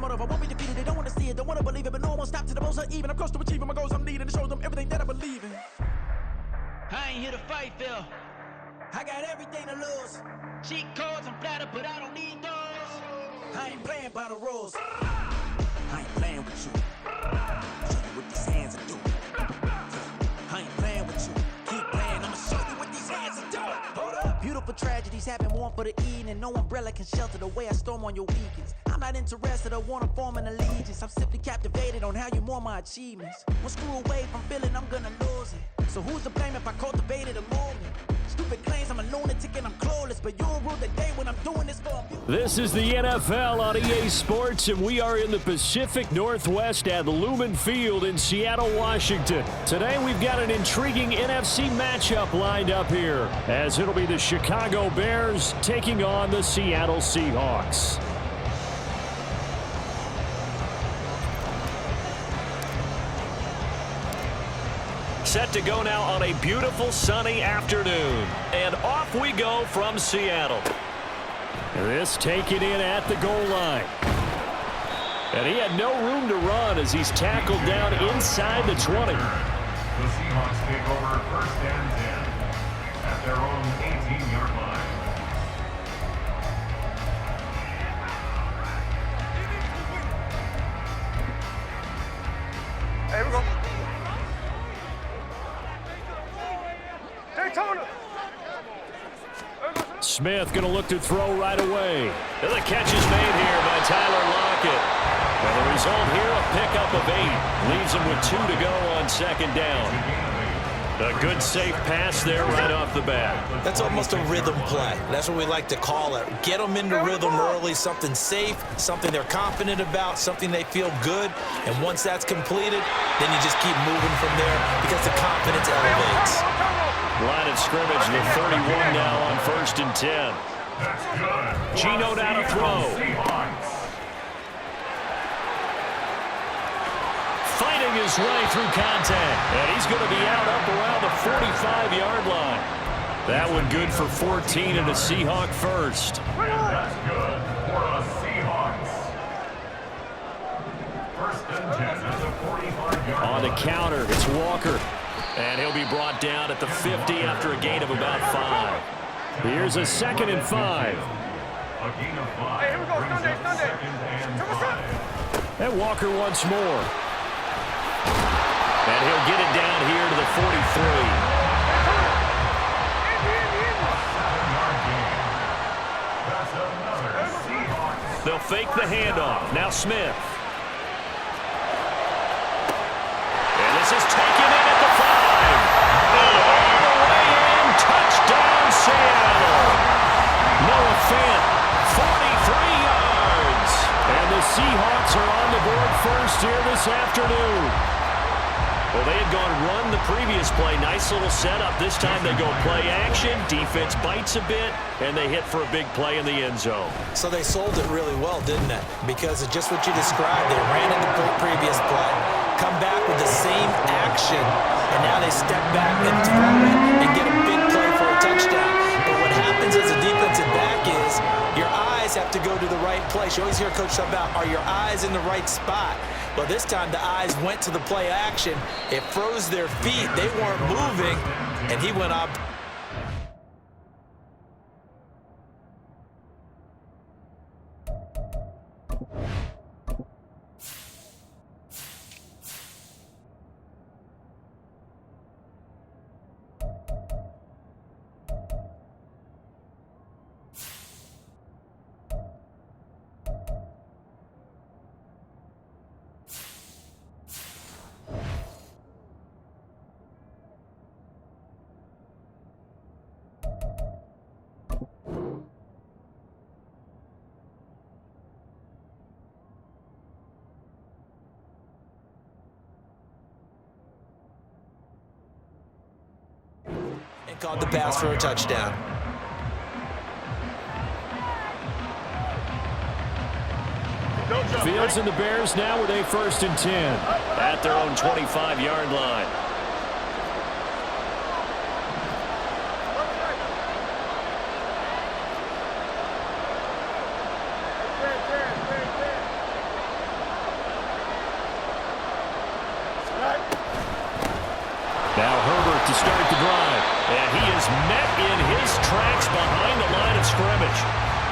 motive. I won't be defeated. They don't want to see it, don't want to believe it, but no one won't stop to the most even. I'm close to achieving my goals. I'm needing to show them everything that I believe in. I ain't here to fight, Phil. I got everything to lose. Cheat codes, I'm flattered, but I don't need those. I ain't playing by the rules. I ain't playing with you. Show you what these hands are doing. I ain't playing with you. Keep playing, I'ma show you what these hands are doing. Hold up. Beautiful tragedies happen, one for the evening. No umbrella can shelter the way I storm on your weekends. I'm not interested or wanna form an allegiance. I'm simply captivated on how you mourn my achievements. One screw away from feeling I'm gonna lose it. So who's to blame if I cultivated a moment? Stupid claims I'm a lunatic and I'm clueless, but you'll rule the day when I'm doing this for you. This is the NFL on EA Sports, and we are in the Pacific Northwest at Lumen Field in Seattle, Washington. Today we've got an intriguing NFC matchup lined up here, as it'll be the Chicago Bears taking on the Seattle Seahawks. Set to go now on a beautiful sunny afternoon. And off we go from Seattle. This taken in at the goal line. And he had no room to run as he's tackled down inside the 20. The Seahawks take over 1st and 10 at their own 18-yard line. Here we go. Smith going to look to throw right away. And the catch is made here by Tyler Lockett. And the result here, a pickup of 8. Leaves him with 2 to go on 2nd down. A good safe pass there right off the bat. That's almost a rhythm play. That's what we like to call it. Get them into rhythm early, something safe, something they're confident about, something they feel good. And once that's completed, then you just keep moving from there because the confidence elevates. Line of scrimmage, the 31 now on 1st and 10. Gino now to throw. Fighting his way through contact. And he's going to be out up around the 45-yard line. That one good for 14 and a Seahawk first. And that's good for the Seahawks. 1st and 10 at the 45-yard line. On the counter, it's Walker. And he'll be brought down at the 50 after a gain of about 5. Here's a 2nd and 5. A gain of 5. Hey, here we go. Sunday. 2nd and 5. And Walker once more. And he'll get it down here to the 43. That's another Seahawks. They'll fake the handoff. Now Smith. And this is taken in at the 5. And all the way in. Touchdown, Seattle. Noah Fant, 43 yards. And the Seahawks are on the board first here this afternoon. Well, they had gone run the previous play. Nice little setup. This time they go play action. Defense bites a bit, and they hit for a big play in the end zone. So they sold it really well, didn't they? Because of just what you described. They ran into the previous play, come back with the same action, and now they step back and throw it and get a big play for a touchdown. But what happens as a defensive back is your eyes have to go to the right place. You always hear Coach talk about, are your eyes in the right spot? Well, this time the eyes went to the play action. It froze their feet. They weren't moving, and he went up. And caught the pass for a touchdown. Fields and the Bears now with a 1st and 10 at their own 25-yard line.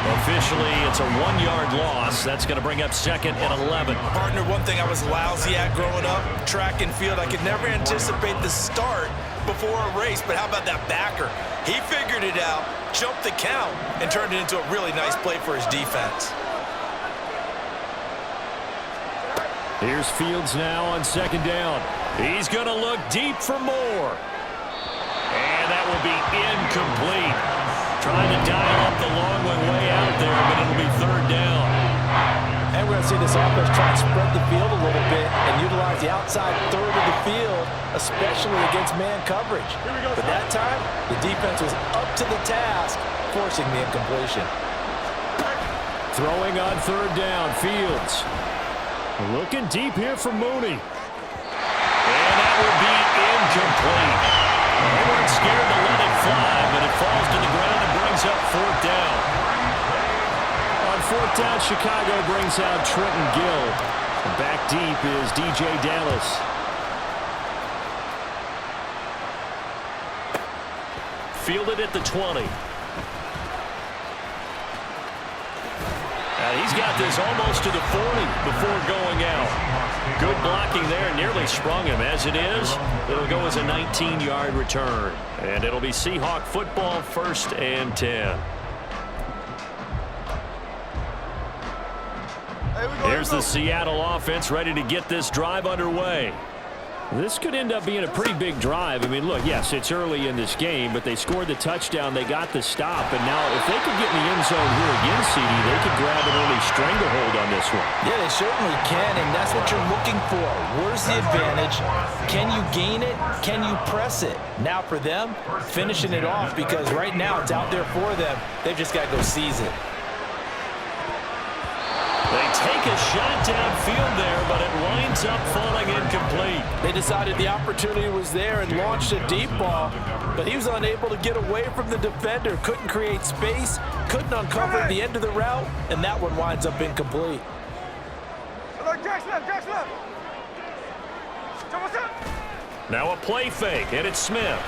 Officially, it's a 1-yard loss. That's going to bring up 2nd and 11. Partner, one thing I was lousy at growing up, track and field, I could never anticipate the start before a race, but how about that backer? He figured it out, jumped the count, and turned it into a really nice play for his defense. Here's Fields now on 2nd down. He's going to look deep for more. And that will be incomplete. Trying to dial up the long one way out there, but it'll be 3rd down. And we're going to see this offense try and spread the field a little bit and utilize the outside third of the field, especially against man coverage. But that time, the defense was up to the task, forcing the incompletion. Throwing on 3rd down, Fields. Looking deep here for Mooney. And that will be incomplete. They weren't scared to let it fly, but it falls to the ground and brings up 4th down. On 4th down, Chicago brings out Trenton Gill. And back deep is DJ Dallas. Fielded at the 20. He's got this almost to the 40 before going out. Good blocking there, nearly sprung him. As it is, it'll go as a 19-yard return. And it'll be Seahawk football, 1st and 10. Here's the Seattle offense ready to get this drive underway. This could end up being a pretty big drive. I mean, look, yes, it's early in this game, but they scored the touchdown. They got the stop. And now if they could get in the end zone here again, CD, they could grab an early stranglehold on this one. Yeah, they certainly can, and that's what you're looking for. Where's the advantage? Can you gain it? Can you press it? Now for them, finishing it off, because right now it's out there for them. They've just got to go seize it. They take a shot downfield there, but it winds up falling incomplete. They decided the opportunity was there and launched a deep ball, but he was unable to get away from the defender. Couldn't create space, couldn't uncover the end of the route, and that one winds up incomplete. Now a play fake, and it's Smith.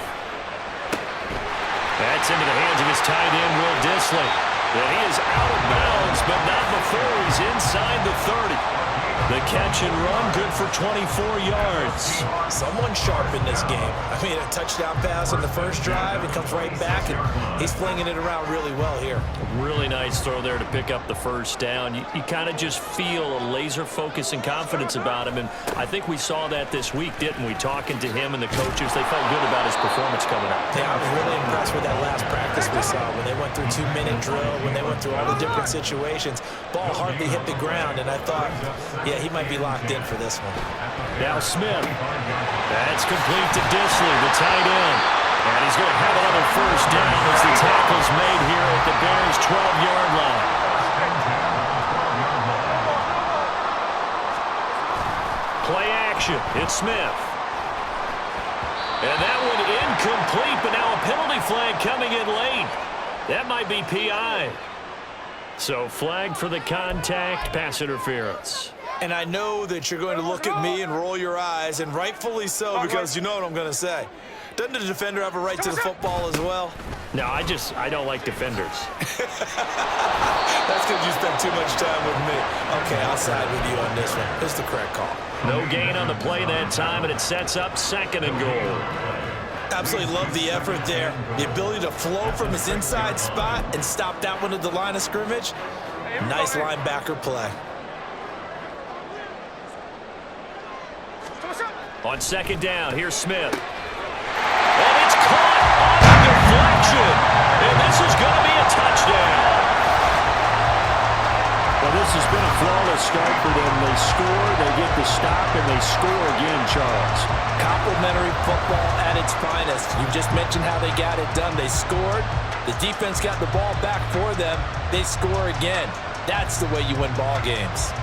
That's into the hands of his tight end, Will Dissly. And he is out of bounds, but not before he's inside the 30. The catch and run, good for 24 yards. Someone sharp in this game. I mean, a touchdown pass on the first drive. It comes right back, and he's flinging it around really well here. Really nice throw there to pick up the 1st down. You kind of just feel a laser focus and confidence about him, and I think we saw that this week, didn't we? Talking to him and the coaches, they felt good about his performance coming up. Yeah, I was really impressed with that last practice we saw when they went through 2-minute drill, when they went through all the different situations. Ball hardly hit the ground, and I thought, yeah, he might be locked in for this one. Now Smith. That's complete to Dissly, the tight end. And he's going to have another 1st down as the tackle's made here at the Bears' 12-yard line. Play action. It's Smith. And that one incomplete, but now a penalty flag coming in late. That might be PI. So flag for the contact, pass interference. And I know that you're going to look at me and roll your eyes, and rightfully so, because you know what I'm going to say. Doesn't the defender have a right to the football as well? No, I don't like defenders. That's because you spent too much time with me. Okay, I'll side with you on this one. It's the correct call. No gain on the play that time, and it sets up 2nd and goal. Absolutely love the effort there. The ability to flow from his inside spot and stop that one at the line of scrimmage. Nice linebacker play. On 2nd down, here's Smith. And it's caught on a deflection. And this is going to be a touchdown. Well, this has been a flawless start for them. They score, they get the stop, and they score again, Charles. Complimentary football at its finest. You just mentioned how they got it done. They scored. The defense got the ball back for them. They score again. That's the way you win ball games.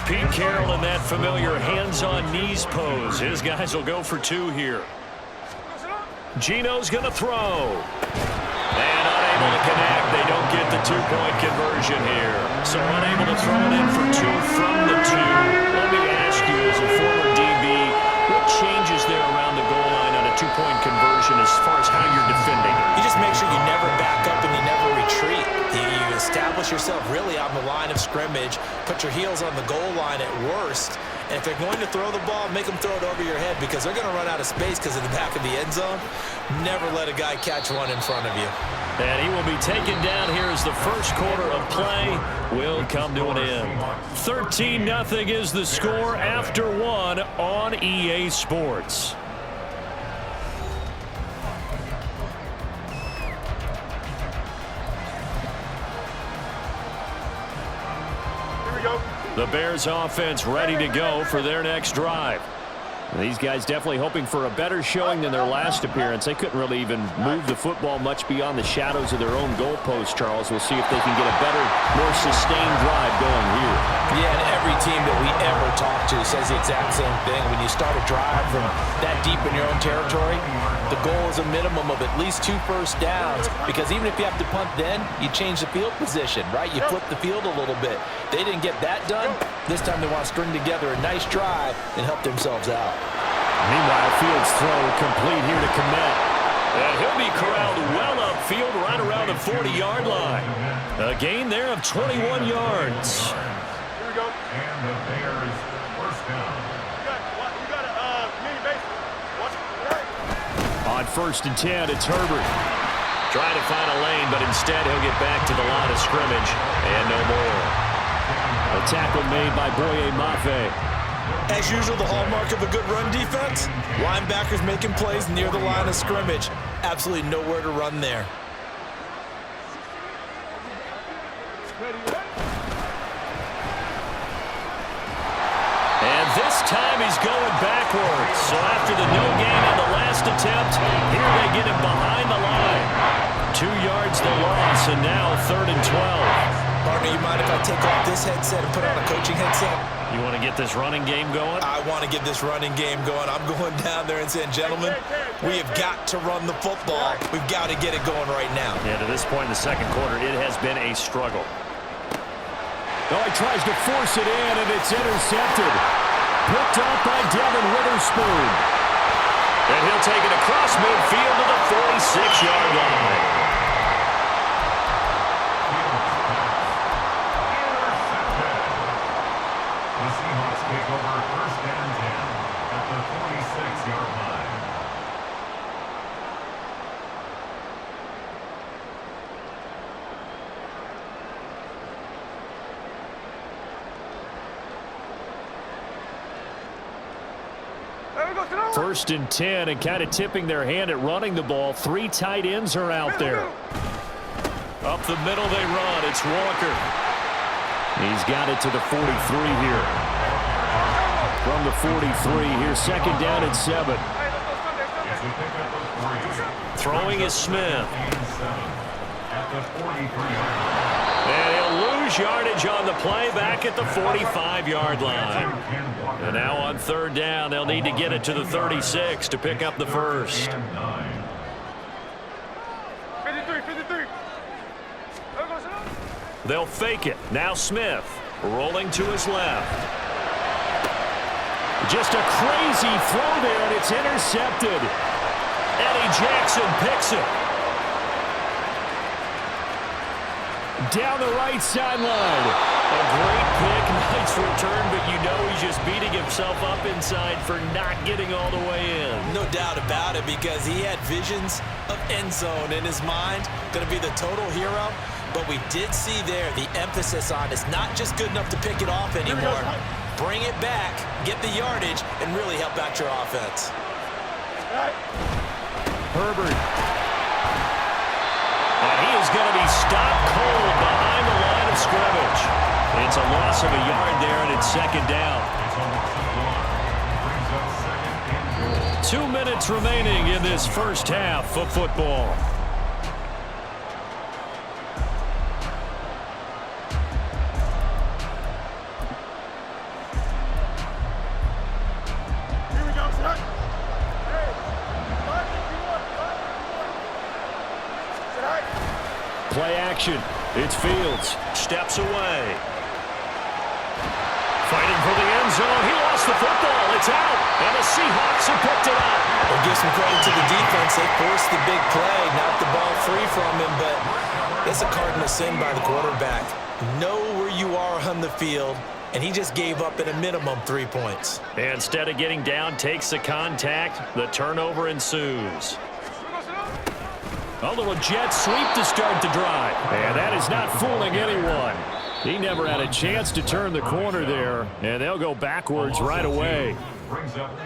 Pete Carroll in that familiar hands-on knees pose. His guys will go for 2 here. Gino's going to throw. And unable to connect. They don't won't get the two-point conversion here. So unable to throw it in for two from the two. Let me ask you, as a former DB, what changes there around the goal line on a two-point conversion as far as how you're defending? You just make sure you never back up and you never retreat. You establish yourself really on the line of scrimmage, put your heels on the goal line at worst, and if they're going to throw the ball, make them throw it over your head because they're going to run out of space because of the back of the end zone. Never let a guy catch one in front of you. And he will be taken down here as the first quarter of play will come to an end. 13-0 is the score after one on EA Sports. The Bears offense ready to go for their next drive. These guys definitely hoping for a better showing than their last appearance. They couldn't really even move the football much beyond the shadows of their own goalpost, Charles. We'll see if they can get a better, more sustained drive going here. Yeah, and every team that we ever talk to says the exact same thing. When you start a drive from that deep in your own territory, the goal is a minimum of at least 2 first downs, because even if you have to punt then, you change the field position, right? You flip the field a little bit. They didn't get that done. This time they want to string together a nice drive and help themselves out. Meanwhile, Fields' throw complete here to Kmet. And he'll be corralled well upfield right around the 40-yard line. A gain there of 21 yards. Here we go. And the Bears first down. You got a mini base. Watch it. On 1st and 10, it's Herbert. Trying to find a lane, but instead he'll get back to the line of scrimmage. And no more. A tackle made by Boye Mafe. As usual, the hallmark of a good run defense, linebackers making plays near the line of scrimmage. Absolutely nowhere to run there. And this time he's going backwards. So after the no gain on the last attempt, here they get him behind the line. 2 yards the loss, and now 3rd and 12. Partner, you mind if I take off this headset and put on a coaching headset? You want to get this running game going? I want to get this running game going. I'm going down there and saying, gentlemen, we have got to run the football. We've got to get it going right now. Yeah, to this point in the second quarter, it has been a struggle. Oh, he tries to force it in, and it's intercepted. Picked up by Devin Witherspoon. And he'll take it across midfield to the 46-yard line. The Seahawks take over first and 10 at the 46-yard line. First and 10, and kind of tipping their hand at running the ball. 3 tight ends are out there. Up the middle they run. It's Walker. He's got it to the 43 here. From the 43, here's 2nd down and 7. Throwing is Smith. At the 43-yard line. And he'll lose yardage on the play back at the 45-yard line. And now on 3rd down, they'll need to get it to the 36 to pick up the first. 53. They'll fake it. Now Smith rolling to his left. Just a crazy throw there, and it's intercepted. Eddie Jackson picks it. Down the right sideline. A great pick, nice return, but you know he's just beating himself up inside for not getting all the way in. No doubt about it, because he had visions of end zone in his mind. Going to be the total hero. But we did see there the emphasis on it's not just good enough to pick it off anymore. Bring it back, get the yardage, and really help out your offense. Herbert. And he is going to be stopped cold behind the line of scrimmage. It's a loss of a yard there, and it's 2nd down. 2 minutes remaining in this first half of football. Play action. It's Fields. Steps away. Fighting for the end zone. He lost the football. It's out. And the Seahawks have picked it up. We'll give some credit to the defense. They forced the big play, knocked the ball free from him, but it's a cardinal sin by the quarterback. Know where you are on the field, and he just gave up at a minimum 3 points. Instead of getting down, takes the contact. The turnover ensues. A little jet sweep to start the drive. And that is not fooling anyone. He never had a chance to turn the corner there, and they'll go backwards right away.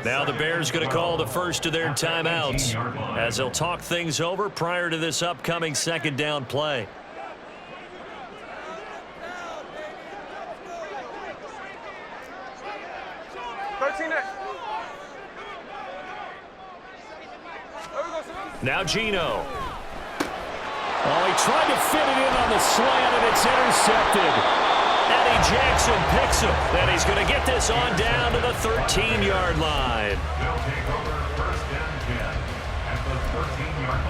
Now the Bears going to call the first of their timeouts as they'll talk things over prior to this upcoming second down play. Now Geno. Oh, he tried to fit it in on the slant, and it's intercepted. Eddie Jackson picks him. Then he's going to get this on down to the 13-yard line. They'll take over first and 10 at the 13-yard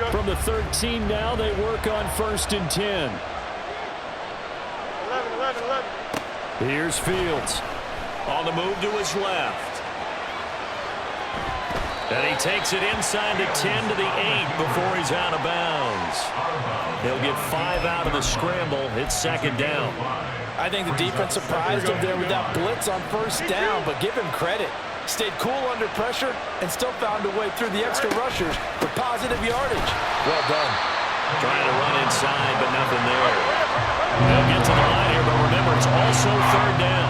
line. From the 13 now, they work on first and 10. 11. Here's Fields. On the move to his left. And he takes it inside the 10 to the 8 before he's out of bounds. He'll get 5 out of the scramble. It's second down. I think the defense surprised him there with that blitz on first down, but give him credit. Stayed cool under pressure and still found a way through the extra rushers for positive yardage. Well done. Trying to run inside, but nothing there. They'll get to the line here, but remember, it's also third down.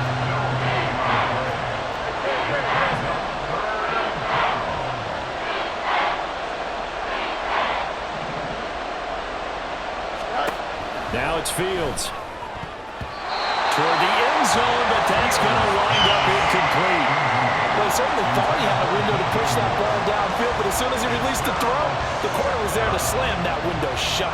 Now it's Fields. Toward the end zone, but that's going to wind up incomplete. Well, he certainly thought he had a window to push that ball downfield, but as soon as he released the throw, the corner was there to slam that window shut.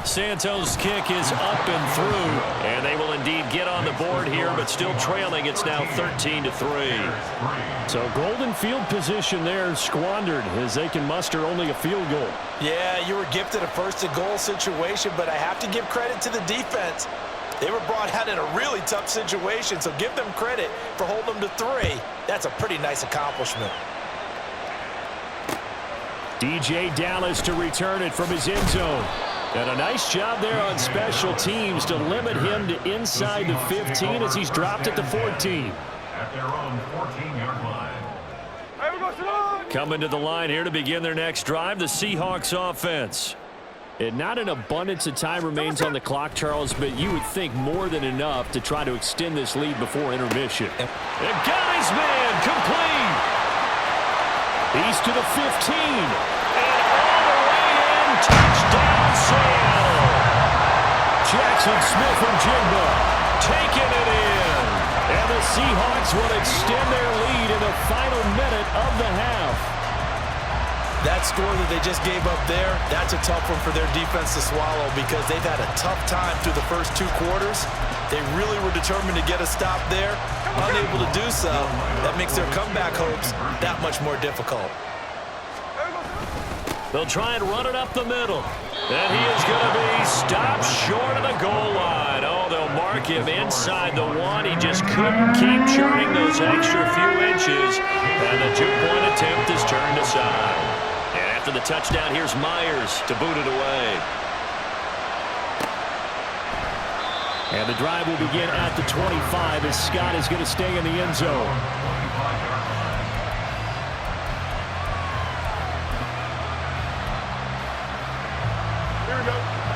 Santos' kick is up and through, and they will indeed get on the board here, but still trailing. It's now 13-3. So golden field position there squandered as they can muster only a field goal. Yeah, you were gifted a first-and-goal situation, but I have to give credit to the defense. They were brought out in a really tough situation, so give them credit for holding them to 3. That's a pretty nice accomplishment. DJ Dallas to return it from his end zone. And a nice job there on special teams to limit him to inside the 15 as he's dropped at the 14. At their own 14-yard line. Coming to the line here to begin their next drive, the Seahawks offense. And not an abundance of time remains on the clock, Charles, but you would think more than enough to try to extend this lead before intermission. And got his man complete. He's to the 15. And all the way in, touchdown Seattle. Jackson Smith and Jigba taking it in. And the Seahawks will extend their lead in the final minute of the half. That score that they just gave up there, that's a tough one for their defense to swallow because they've had a tough time through the first 2 quarters. They really were determined to get a stop there. Unable to do so, that makes their comeback hopes that much more difficult. They'll try and run it up the middle. And he is going to be stopped short of the goal line. Oh, they'll mark him inside the 1. He just couldn't keep churning those extra few inches. And the 2-point attempt is turned aside. And after the touchdown, here's Myers to boot it away. And the drive will begin at the 25 as Scott is going to stay in the end zone.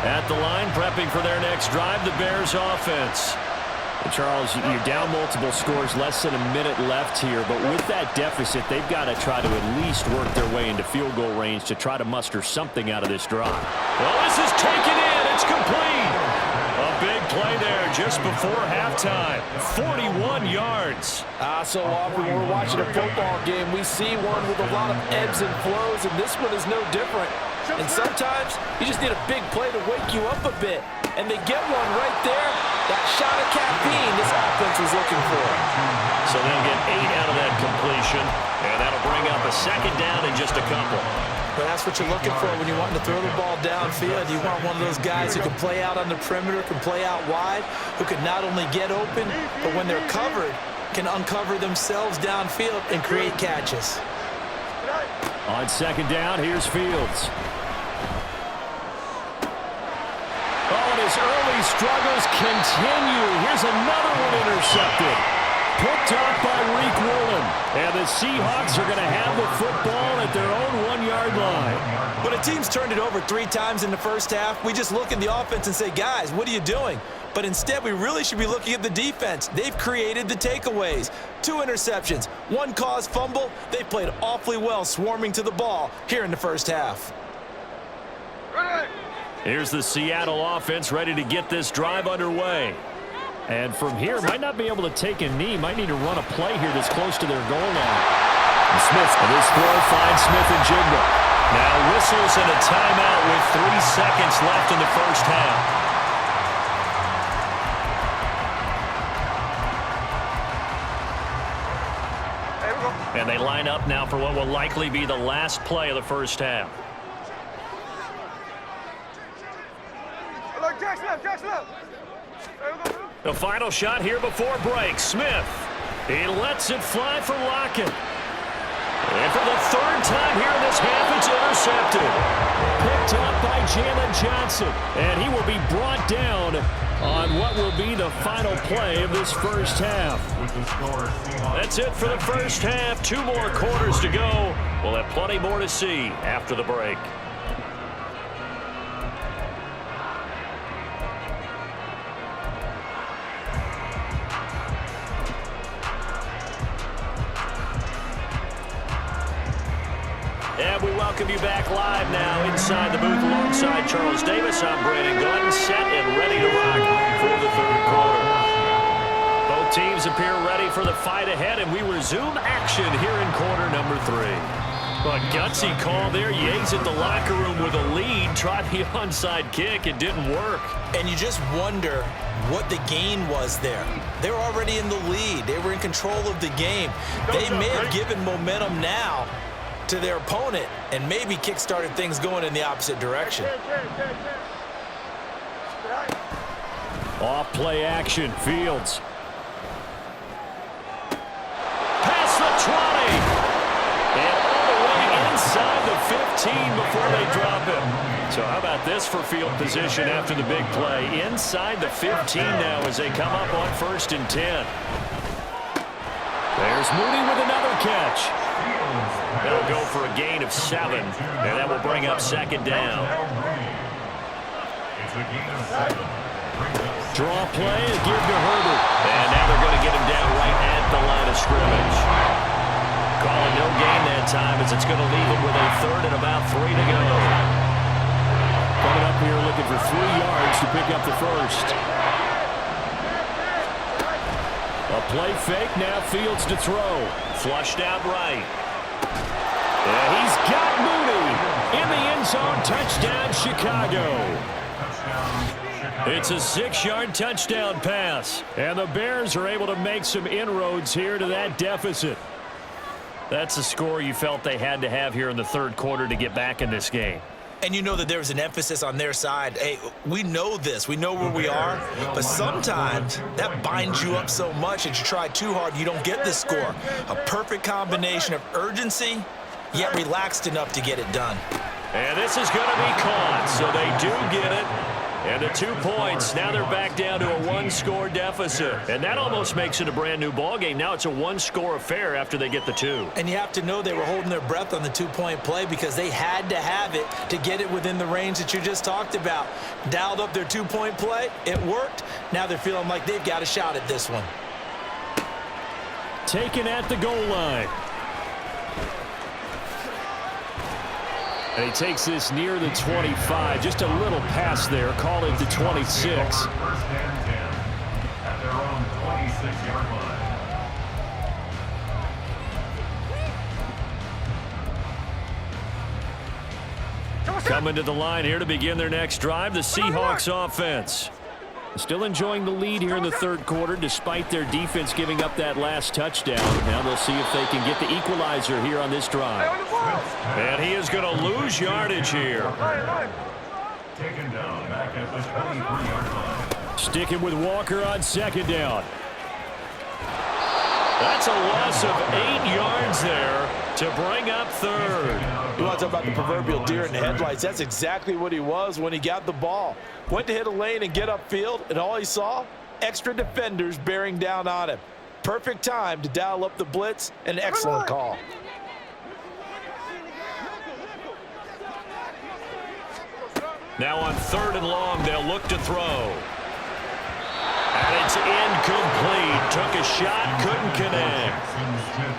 At the line, prepping for their next drive, the Bears offense. And Charles, you're down multiple scores, less than a minute left here, but with that deficit, they've got to try to at least work their way into field goal range to try to muster something out of this drive. Well, this is taken in. It's complete. A big play there just before halftime. 41 yards. So often when we're watching a football game, we see one with a lot of ebbs and flows, and this one is no different. And sometimes you just need a big play to wake you up a bit. and they get one right there. That shot of caffeine this offense was looking for. So they'll get 8 out of that completion, and that'll bring up a second down in just a couple. But that's what you're looking for when you want to throw the ball downfield. You want one of those guys who can play out on the perimeter, can play out wide, who can not only get open, but when they're covered, can uncover themselves downfield and create catches. On second down, here's Fields. Oh, and his early struggles continue. Here's another one intercepted. Picked up by Reek Woolen. And the Seahawks are going to have the football at their own 1-yard line. When a team's turned it over 3 times in the first half, we just look at the offense and say, guys, what are you doing? But instead, we really should be looking at the defense. They've created the takeaways. 2 interceptions, 1 caused fumble. They played awfully well swarming to the ball here in the first half. Here's the Seattle offense ready to get this drive underway. And from here, might not be able to take a knee. Might need to run a play here that's close to their goal line. And Smith, and this throw finds Smith and Jigba. Now whistles and a timeout with 3 seconds left in the first half. And they line up now for what will likely be the last play of the first half. The final shot here before break. Smith. He lets it fly for Lockett. And for the 3rd time here in this half, it's intercepted. Picked up by Jalen Johnson. And he will be brought down on what will be the final play of this first half. That's it for the first half. 2 more quarters to go. We'll have plenty more to see after the break. And we welcome you back live now inside the booth alongside Charles Davis. I'm Brandon Glenn, set and ready to rock for the 3rd quarter. Both teams appear ready for the fight ahead, and we resume action here in quarter number 3. But gutsy call there. You exit the locker room with a lead. Tried the onside kick. It didn't work. And you just wonder what the gain was there. They were already in the lead. They were in control of the game. They may have given momentum now to their opponent and maybe kick-started things going in the opposite direction. Off play action. Fields. Past the 20. And all the way inside the 15 before they drop him. So how about this for field position after the big play? Inside the 15 now as they come up on 1st and 10. There's Mooney with another catch. They'll go for a gain of 7, and that will bring up 2nd down. Draw play and give to Herbert. And now they're going to get him down right at the line of scrimmage. Calling no gain that time as it's going to leave him with a 3rd and about 3 to go. Coming up here looking for 3 yards to pick up the 1st. A play fake, now Fields to throw. Flushed out right. And he's got Mooney in the end zone. Touchdown, Chicago. It's a 6-yard touchdown pass. And the Bears are able to make some inroads here to that deficit. That's a score you felt they had to have here in the 3rd quarter to get back in this game. And you know that there's an emphasis on their side. Hey, we know this. We know where we are. But sometimes that binds you up so much that you try too hard, you don't get the score. A perfect combination of urgency, yet relaxed enough to get it done. And this is going to be caught, so they do get it. And the 2 points, now they're back down to a 1-score deficit. And that almost makes it a brand-new ballgame. Now it's a 1-score affair after they get the 2. And you have to know they were holding their breath on the 2-point play because they had to have it to get it within the range that you just talked about. Dialed up their 2-point play. It worked. Now they're feeling like they've got a shot at this one. Taken at the goal line. And he takes this near the 25. Just a little pass there. Call it the 26. First and 10 at their own 26-yard line. Coming to the line here to begin their next drive, the Seahawks offense. Still enjoying the lead here in the third quarter despite their defense giving up that last touchdown. Now they'll see if they can get the equalizer here on this drive. And he is going to lose yardage here. Taken down back at the 23-yard line. Sticking with Walker on second down. That's a loss of 8 yards there to bring up third. You want to talk about the proverbial deer in the headlights? That's exactly what he was when he got the ball. Went to hit a lane and get upfield, and all he saw, extra defenders bearing down on him. Perfect time to dial up the blitz. An excellent call. Now on third and long, they'll look to throw. And it's incomplete. Took a shot, couldn't connect.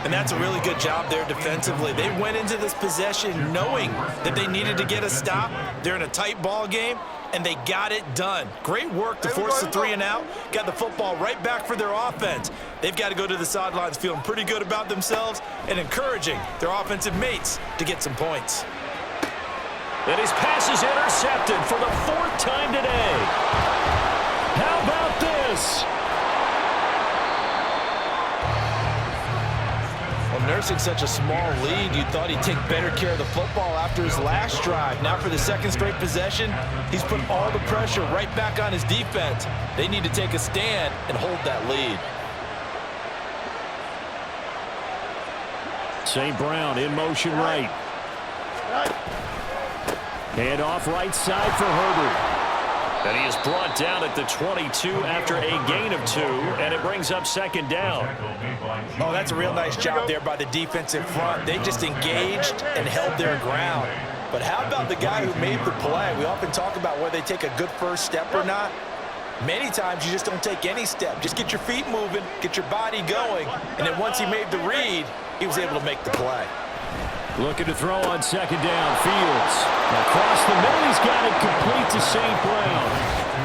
And that's a really good job there defensively. They went into this possession knowing that they needed to get a stop. They're in a tight ball game, and they got it done. Great work to force the 3 and out. Got the football right back for their offense. They've got to go to the sidelines feeling pretty good about themselves and encouraging their offensive mates to get some points. And his pass is intercepted for the 4th time today. How about this? Well, nursing such a small lead, you thought he'd take better care of the football after his last drive. Now for the second straight possession, he's put all the pressure right back on his defense. They need to take a stand and hold that lead. St. Brown in motion right. Hand off right side for Herbert. And he is brought down at the 22 after a gain of 2, and it brings up second down. Oh, that's a real nice job there by the defense in front. They just engaged and held their ground. But how about the guy who made the play? We often talk about whether they take a good first step or not. Many times you just don't take any step. Just get your feet moving, get your body going, and then once he made the read, he was able to make the play. Looking to throw on second down. Fields across the middle. He's got it complete to St. Brown.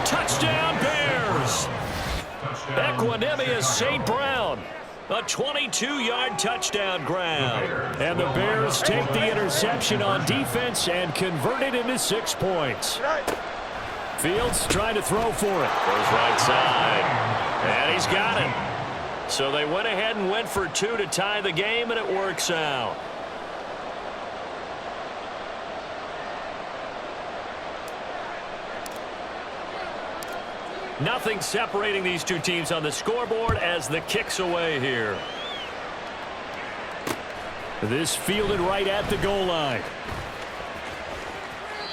Touchdown, Bears. Equanimous St. Brown. A 22-yard touchdown grab. And the Bears take the interception on defense and convert it into 6 points. Fields trying to throw for it. Goes right side. And he's got it. So they went ahead and went for 2 to tie the game, and it works out. Nothing separating these two teams on the scoreboard as the kick's away here. This fielded right at the goal line.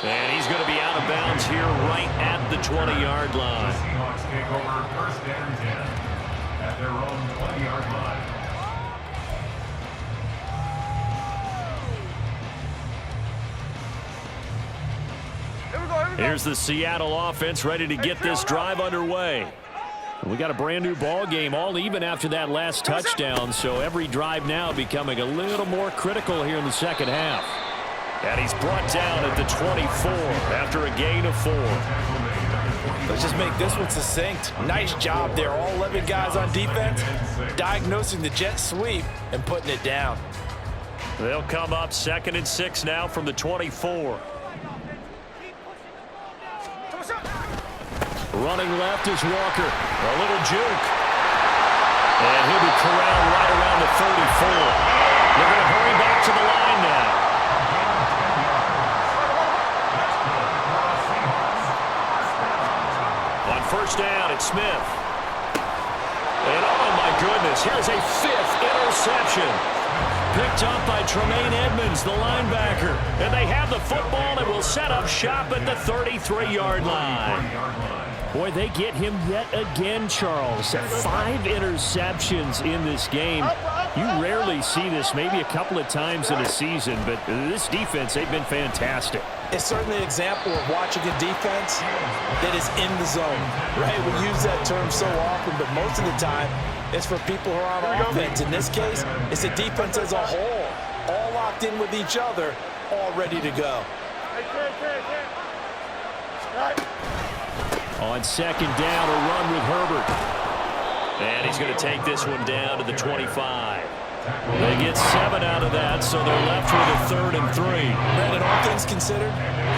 And he's going to be out of bounds here right at the 20-yard line. The Seahawks take over first and 10 at their own 20-yard line. Here's the Seattle offense ready to get this drive underway. We got a brand new ball game, all even after that last touchdown, so every drive now becoming a little more critical here in the second half. And he's brought down at the 24 after a gain of 4. Let's just make this one succinct. Nice job there. All 11 guys on defense diagnosing the jet sweep and putting it down. They'll come up 2nd and 6 now from the 24. Running left is Walker. A little juke. And he'll be corralled right around the 34. They're going to hurry back to the line now. On first down, it's Smith. And oh my goodness, here's a 5th interception. Picked up by Tremaine Edmonds, the linebacker. And they have the football and will set up shop at the 33-yard line. Boy, they get him yet again, Charles. 5 interceptions in this game. You rarely see this, maybe a couple of times in a season, but this defense, they've been fantastic. It's certainly an example of watching a defense that is in the zone, right? We use that term so often, but most of the time, it's for people who are on offense. In this case, it's a defense as a whole, all locked in with each other, all ready to go. On second down, a run with Herbert. And he's going to take this one down to the 25. They get 7 out of that, so they're left with a 3rd and 3. Brandon, all things considered,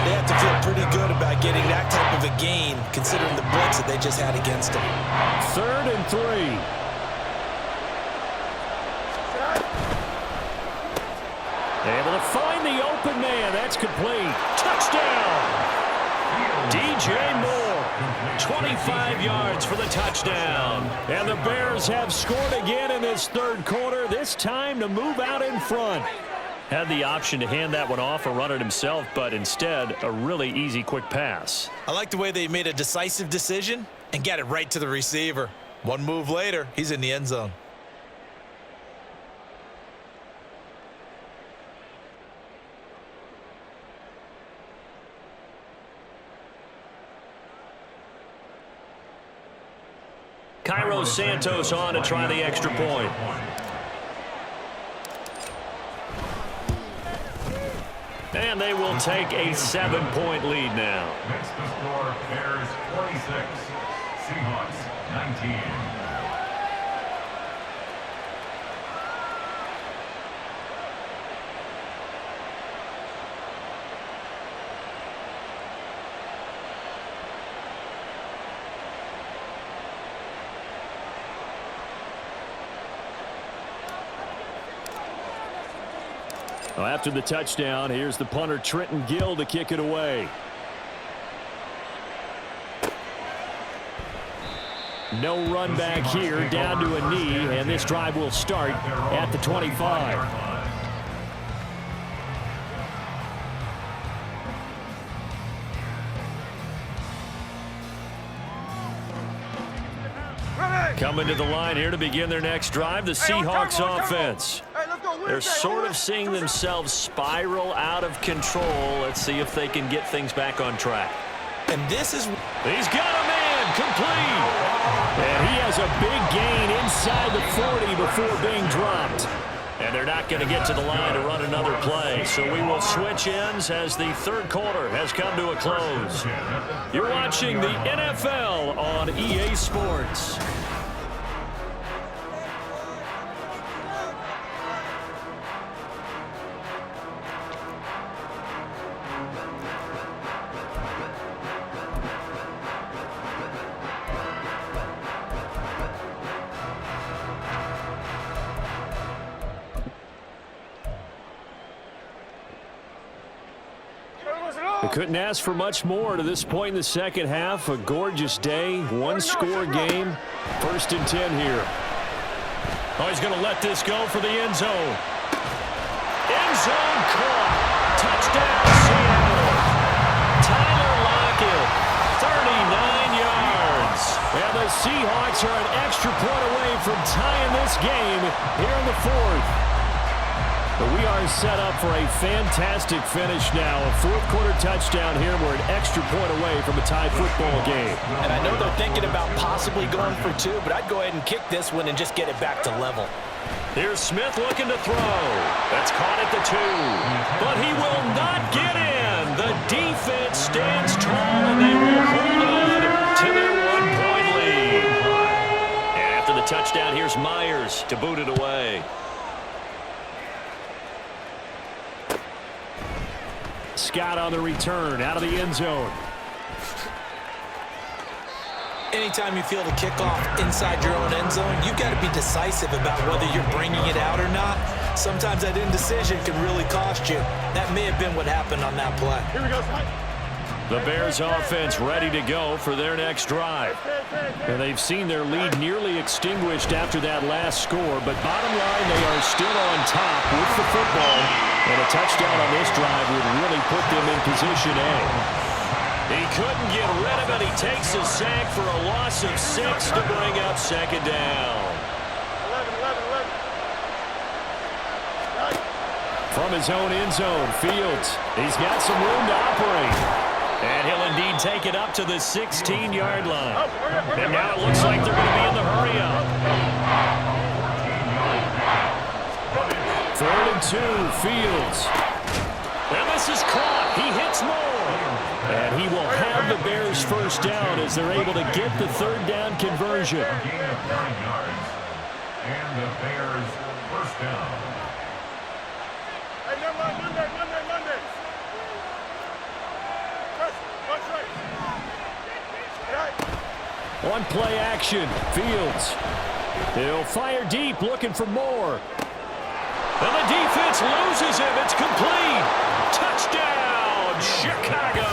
they have to feel pretty good about getting that type of a gain, considering the blitz that they just had against them. 3rd and 3. Able to find the open man. That's complete. Touchdown! DJ Moore, 25 yards for the touchdown. And the Bears have scored again in this 3rd quarter, this time to move out in front. Had the option to hand that one off or run it himself, but instead, a really easy, quick pass. I like the way they made a decisive decision and got it right to the receiver. One move later, he's in the end zone. Cairo Santos on to try the extra point. And they will take a 7-point lead now. Makes the score Bears 26, Seahawks 19. Well, after the touchdown, here's the punter Trenton Gill to kick it away. No run back here, down to a knee, and this drive will start at the 25. Coming to the line here to begin their next drive, the Seahawks offense. They're sort of seeing themselves spiral out of control. Let's see if they can get things back on track. And this is... He's got a man, complete. And he has a big gain inside the 40 before being dropped. And they're not going to get to the line to run another play. So we will switch ends as the 3rd quarter has come to a close. You're watching the NFL on EA Sports. They couldn't ask for much more to this point in the second half. A gorgeous day, 1-score game. 1st and 10 here. Oh, he's going to let this go for the end zone. End zone caught. Touchdown, Seattle. Tyler Lockett, 39 yards. And the Seahawks are an extra point away from tying this game here in the 4th. But we are set up for a fantastic finish now. A 4th quarter touchdown here. We're an extra point away from a tie football game. And I know they're thinking about possibly going for 2, but I'd go ahead and kick this one and just get it back to level. Here's Smith looking to throw. That's caught at the 2. But he will not get in. The defense stands tall, and they will hold on to their 1-point lead. And after the touchdown, here's Myers to boot it away. Scott on the return, out of the end zone. Anytime you feel the kickoff inside your own end zone, you've got to be decisive about whether you're bringing it out or not. Sometimes that indecision can really cost you. That may have been what happened on that play. Here we go. The Bears offense ready to go for their next drive. And they've seen their lead nearly extinguished after that last score, but bottom line, they are still on top with the football, and a touchdown on this drive would really put them in position A. He couldn't get rid of it. He takes a sack for a loss of 6 to bring up 2nd down. 11. From his own end zone, Fields, he's got some room to operate. And he'll indeed take it up to the 16-yard line. And now it looks like they're going to be in the hurry-up. 3rd and 2, Fields. And this is caught. He hits Moore. And he will have the Bears' 1st down as they're able to get the 3rd down conversion. And the Bears first down. Hey, never mind. Monday. One straight. Hey. On play action, Fields. He'll fire deep, looking for more. And the defense loses him. It's complete. Touchdown, Chicago.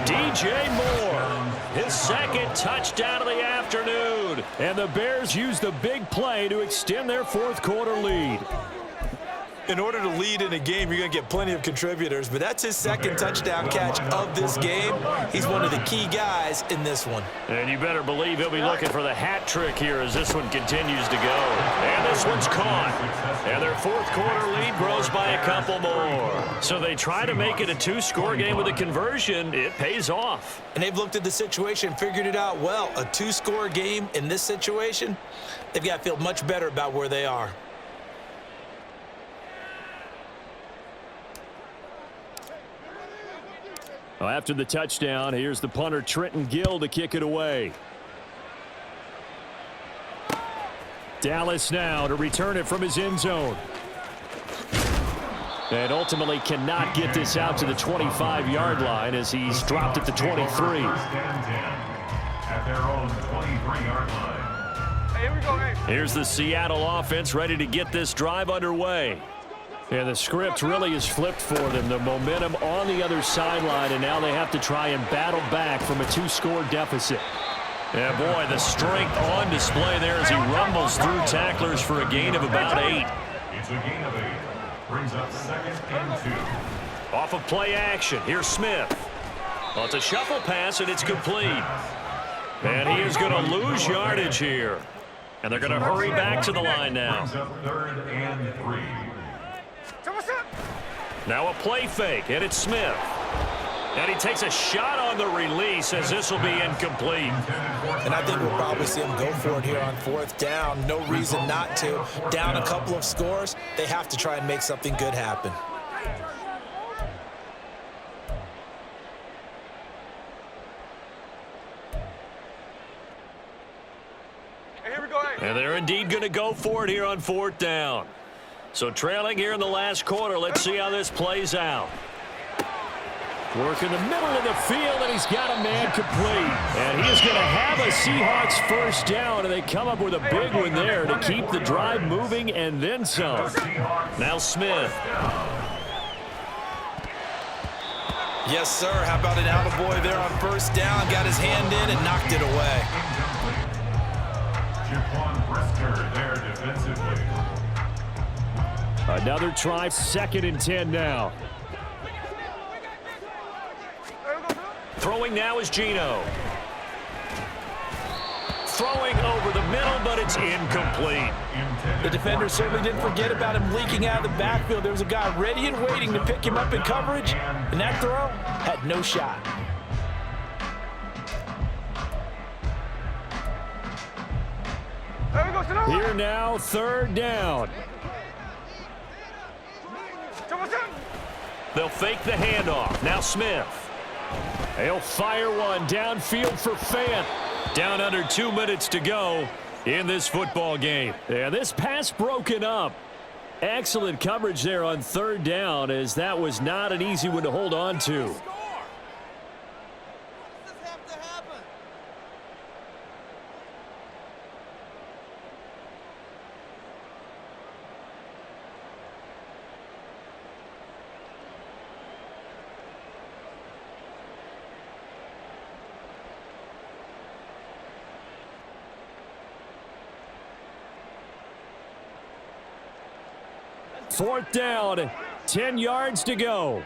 DJ Moore, his second touchdown of the afternoon. And the Bears use the big play to extend their fourth quarter lead. In order to lead in a game, you're going to get plenty of contributors, but that's his second touchdown catch of this game. He's one of the key guys in this one. And you better believe he'll be looking for the hat trick here as this one continues to go. And this one's caught. And their fourth quarter lead grows by a couple more. So they try to make it a two-score game with a conversion. It pays off. And they've looked at the situation, figured it out well. A two-score game in this situation, they've got to feel much better about where they are. Well, after the touchdown, here's the punter Trenton Gill to kick it away. Dallas now to return it from his end zone. And ultimately cannot get this out to the 25-yard line as he's dropped at the 23. First and 10 at their own 23-yard line. Hey, here we go. Hey. Here's the Seattle offense ready to get this drive underway. And the script really is flipped for them. The momentum on the other sideline, and now they have to try and battle back from a two-score deficit. Yeah, boy, the strength on display there as he rumbles through tacklers for a gain of about 8. It's a gain of 8. Brings up second and 2. Off of play action, here's Smith. Well, it's a shuffle pass, and it's complete. And he is going to lose yardage here. And they're going to hurry back to the line now. Brings up third and 3. Now a play fake, and it's Smith. And he takes a shot on the release as this will be incomplete. And I think we'll probably see him go for it here on fourth down. No reason not to. Down a couple of scores, they have to try and make something good happen. Hey, here we go. Hey. And they're indeed going to go for it here on fourth down. So trailing here in the last quarter, let's see how this plays out. Work in the middle of the field, and he's got a man complete. And he is going to have a Seahawks first down, and they come up with a big one there to keep the drive moving and then some. Now Smith. Yes, sir. How about an attaboy there on first down? Got his hand in and knocked it away. Jaquan Brisker there defensively. Another try, 2nd and 10 now. Throwing now is Geno. Throwing over the middle, but it's incomplete. The defender certainly didn't forget about him leaking out of the backfield. There was a guy ready and waiting to pick him up in coverage, and that throw had no shot. Here now, 3rd down. They'll fake the handoff. Now Smith. He'll fire one downfield for Fant. Down under 2 minutes to go in this football game. Yeah, this pass broken up. Excellent coverage there on 3rd down, as that was not an easy one to hold on to. Fourth down, 10 yards to go.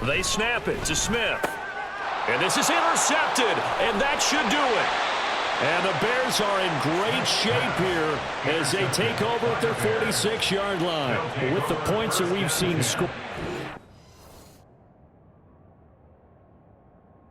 They snap it to Smith. And this is intercepted, and that should do it. And the Bears are in great shape here as they take over at their 46-yard line with the points that we've seen scored.